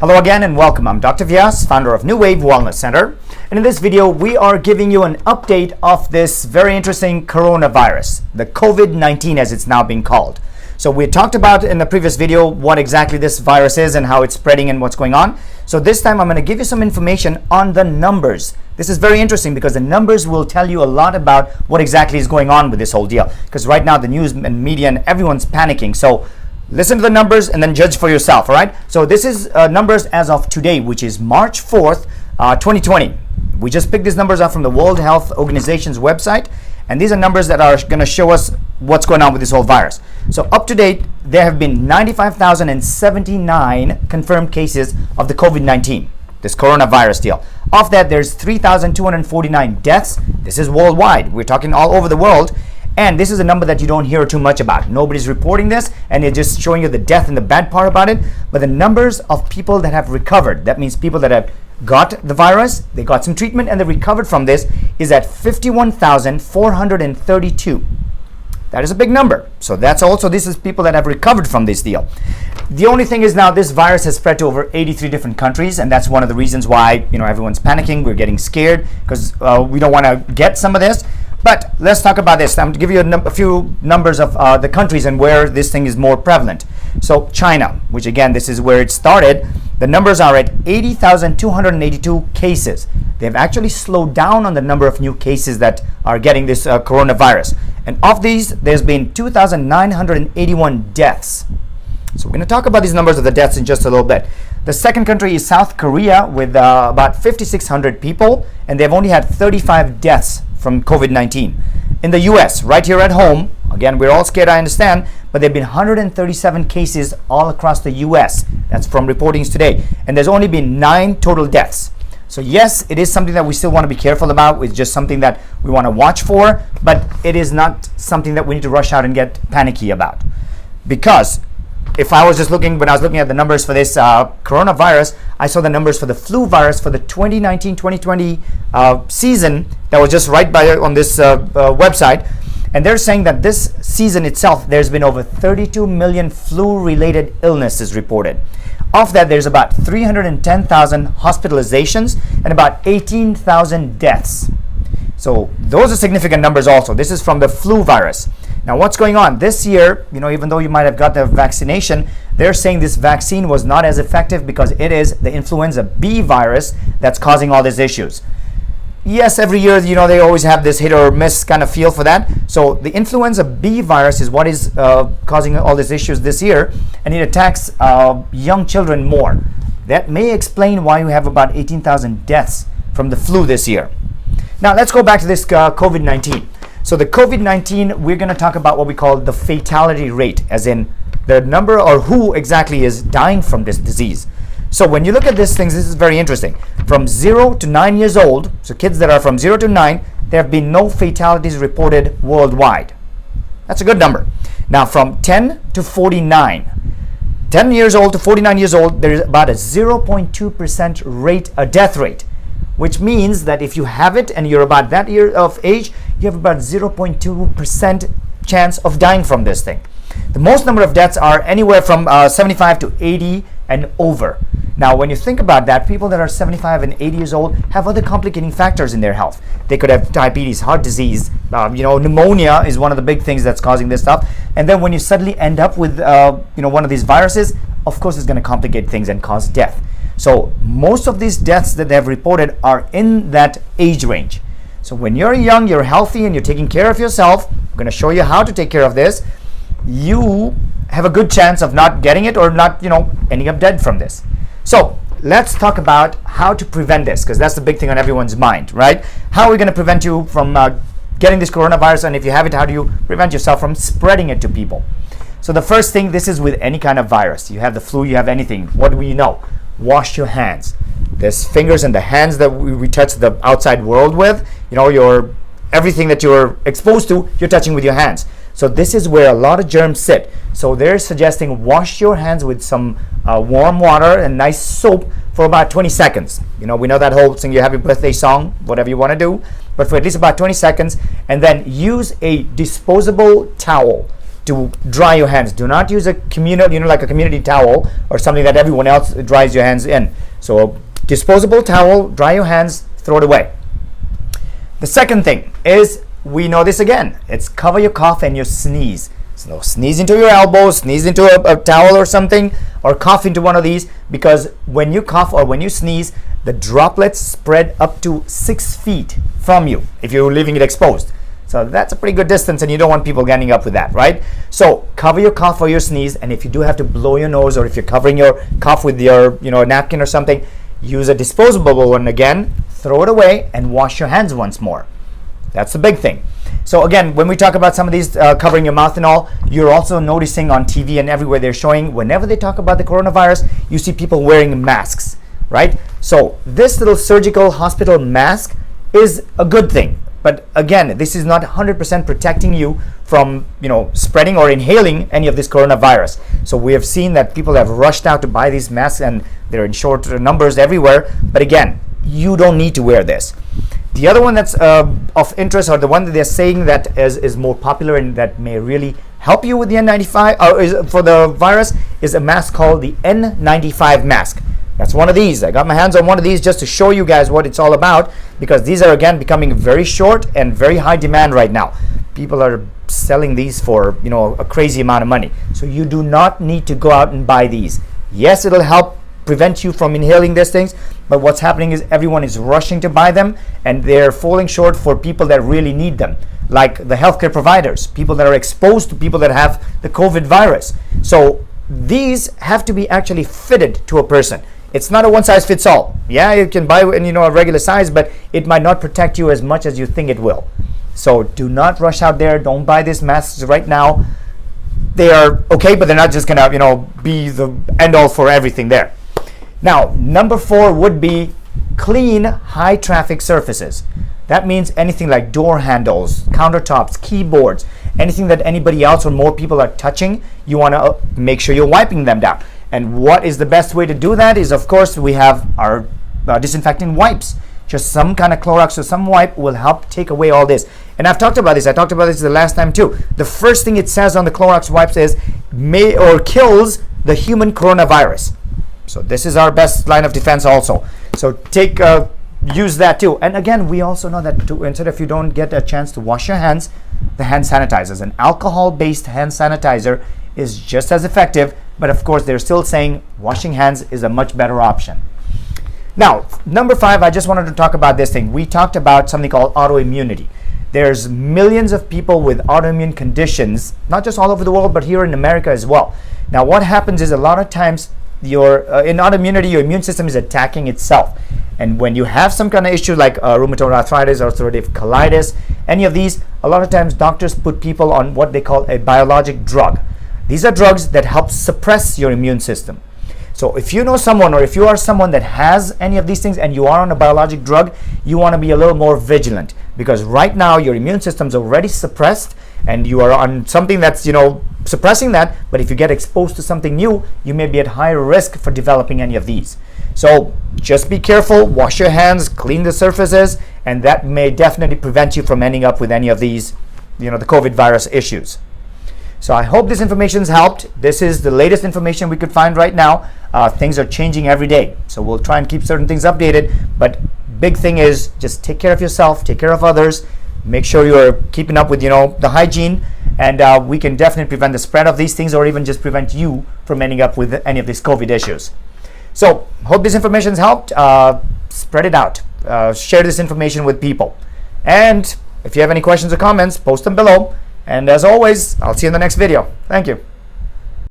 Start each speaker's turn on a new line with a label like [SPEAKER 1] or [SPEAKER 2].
[SPEAKER 1] Hello again and welcome. I'm Dr. Vyas, founder of New Wave Wellness Center. And in this video, we are giving you an update of this very interesting coronavirus, the COVID-19 as it's now being called. So we talked about in the previous video what exactly this virus is and how it's spreading and what's going on. So this time I'm going to give you some information on the numbers. This is very interesting because the numbers will tell you a lot about what exactly is going on with this whole deal. Because right now the news and media and everyone's panicking. So listen to the numbers and then judge for yourself, all right? So this is numbers as of today, which is March 4th, 2020. We just picked these numbers up from the World Health Organization's website, and these are numbers that are going to show us what's going on with this whole virus. So up to date, there have been 95,079 confirmed cases of the COVID-19, this coronavirus deal. Of that, there's 3,249 deaths. This is worldwide. We're talking all over the world. And this is a number that you don't hear too much about. Nobody's reporting this, and they're just showing you the death and the bad part about it. But the numbers of people that have recovered, that means people that have got the virus, they got some treatment, and they recovered from this, is at 51,432. That is a big number. So that's also, this is people that have recovered from this deal. The only thing is now this virus has spread to over 83 different countries, and that's one of the reasons why everyone's panicking. We're getting scared because we don't want to get some of this. But let's talk about this. I'm going to give you a few numbers of the countries and where this thing is more prevalent. So China, which again, this is where it started, the numbers are at 80,282 cases. They've actually slowed down on the number of new cases that are getting this coronavirus. And of these, there's been 2,981 deaths. So we're going to talk about these numbers of the deaths in just a little bit. The second country is South Korea with about 5,600 people, and they've only had 35 deaths from COVID-19. In the US, right here at home, again, we're all scared, I understand, but there have been 137 cases all across the US. That's from reportings today. And there's only been 9 total deaths. So yes, it is something that we still want to be careful about. It's just something that we want to watch for, but it is not something that we need to rush out and get panicky about. Because if I was just looking, when I was looking at the numbers for this coronavirus, I saw the numbers for the flu virus for the 2019-2020 season that was just right by on this website. And they're saying that this season itself, there's been over 32 million flu-related illnesses reported. Of that, there's about 310,000 hospitalizations and about 18,000 deaths. So those are significant numbers also. This is from the flu virus. Now, what's going on this year, even though you might have got the vaccination, they're saying this vaccine was not as effective because it is the influenza B virus that's causing all these issues. Yes, every year, they always have this hit or miss kind of feel for that. So the influenza B virus is what is causing all these issues this year, and it attacks young children more. That may explain why you have about 18,000 deaths from the flu this year. Now, let's go back to this COVID-19. So the COVID-19, we're going to talk about what we call the fatality rate, as in the number or who exactly is dying from this disease. So when you look at these things, this is very interesting. From 0 to 9 years old, so kids that are from 0 to 9, there have been no fatalities reported worldwide. That's a good number. Now from 10 to 49, 10 years old to 49 years old, there is about a 0.2% rate, a death rate, which means that if you have it and you're about that year of age, you have about 0.2% chance of dying from this thing. The most number of deaths are anywhere from 75 to 80 and over. Now, when you think about that, people that are 75 and 80 years old have other complicating factors in their health. They could have diabetes, heart disease, pneumonia is one of the big things that's causing this stuff. And then when you suddenly end up with, one of these viruses, of course, it's going to complicate things and cause death. So most of these deaths that they have reported are in that age range. So when you're young, you're healthy, and you're taking care of yourself, I'm going to show you how to take care of this. You have a good chance of not getting it or not, ending up dead from this. So let's talk about how to prevent this, because that's the big thing on everyone's mind, right? How are we going to prevent you from getting this coronavirus? And if you have it, how do you prevent yourself from spreading it to people? So the first thing, this is with any kind of virus. You have the flu, you have anything. What do we know? Wash your hands. There's fingers in the hands that we touch the outside world with. Everything that you're exposed to, you're touching with your hands. So this is where a lot of germs sit. So they're suggesting wash your hands with some warm water and nice soap for about 20 seconds. We know that whole sing your happy birthday song, whatever you want to do, but for at least about 20 seconds, and then use a disposable towel to dry your hands. Do not use a community, like a community towel or something that everyone else dries your hands in. So disposable towel, dry your hands, throw it away. The second thing is, we know this again, it's cover your cough and your sneeze. So sneeze into your elbow, sneeze into a towel or something, or cough into one of these, because when you cough or when you sneeze, the droplets spread up to 6 feet from you if you're leaving it exposed. So that's a pretty good distance, and you don't want people getting up with that, right? So cover your cough or your sneeze, and if you do have to blow your nose, or if you're covering your cough with your napkin or something, use a disposable one again, throw it away, and wash your hands once more. That's the big thing. So again, when we talk about some of these covering your mouth and all, you're also noticing on TV and everywhere they're showing, whenever they talk about the coronavirus, you see people wearing masks, right? So this little surgical hospital mask is a good thing. But again, this is not 100% protecting you from spreading or inhaling any of this coronavirus. So we have seen that people have rushed out to buy these masks, and they're in short numbers everywhere. But again, you don't need to wear this. The other one that's of interest, or the one that they're saying that is more popular and that may really help you with the N95 for the virus, is a mask called the N95 mask. That's one of these. I got my hands on one of these just to show you guys what it's all about, because these are again becoming very short and very high demand right now. People are selling these for a crazy amount of money. So you do not need to go out and buy these. Yes, it'll help prevent you from inhaling these things, but what's happening is everyone is rushing to buy them, and they're falling short for people that really need them, like the healthcare providers, people that are exposed to people that have the COVID virus. So these have to be actually fitted to a person. It's not a one-size-fits-all. Yeah, you can buy a regular size, but it might not protect you as much as you think it will. So do not rush out there. Don't buy these masks right now. They are okay, but they're not just gonna be the end-all for everything there. Now, number 4 would be clean high-traffic surfaces. That means anything like door handles, countertops, keyboards, anything that anybody else or more people are touching, you want to make sure you're wiping them down. And what is the best way to do that is, of course, we have our disinfectant wipes. Just some kind of Clorox or some wipe will help take away all this. And I've talked about this. I talked about this the last time too. The first thing it says on the Clorox wipes is kills the human coronavirus. So this is our best line of defense also. So use that too. And again, we also know that instead, if you don't get a chance to wash your hands, the hand sanitizers, an alcohol-based hand sanitizer, is just as effective. But of course, they're still saying washing hands is a much better option. Now, number 5, I just wanted to talk about this thing. We talked about something called autoimmunity. There's millions of people with autoimmune conditions, not just all over the world, but here in America as well. Now, what happens is a lot of times in autoimmunity, your immune system is attacking itself. And when you have some kind of issue like rheumatoid arthritis or ulcerative colitis, any of these, a lot of times doctors put people on what they call a biologic drug. These are drugs that help suppress your immune system. So if you know someone, or if you are someone that has any of these things and you are on a biologic drug, you want to be a little more vigilant, because right now your immune system's already suppressed and you are on something that's suppressing that. But if you get exposed to something new, you may be at higher risk for developing any of these. So just be careful, wash your hands, clean the surfaces, and that may definitely prevent you from ending up with any of these the COVID virus issues. So I hope this information's helped. This is the latest information we could find right now. Things are changing every day, so we'll try and keep certain things updated. But big thing is just take care of yourself, take care of others, make sure you're keeping up with the hygiene, and we can definitely prevent the spread of these things, or even just prevent you from ending up with any of these COVID issues. So hope this information's helped. Spread it out. Share this information with people. And if you have any questions or comments, post them below. And as always, I'll see you in the next video. Thank you.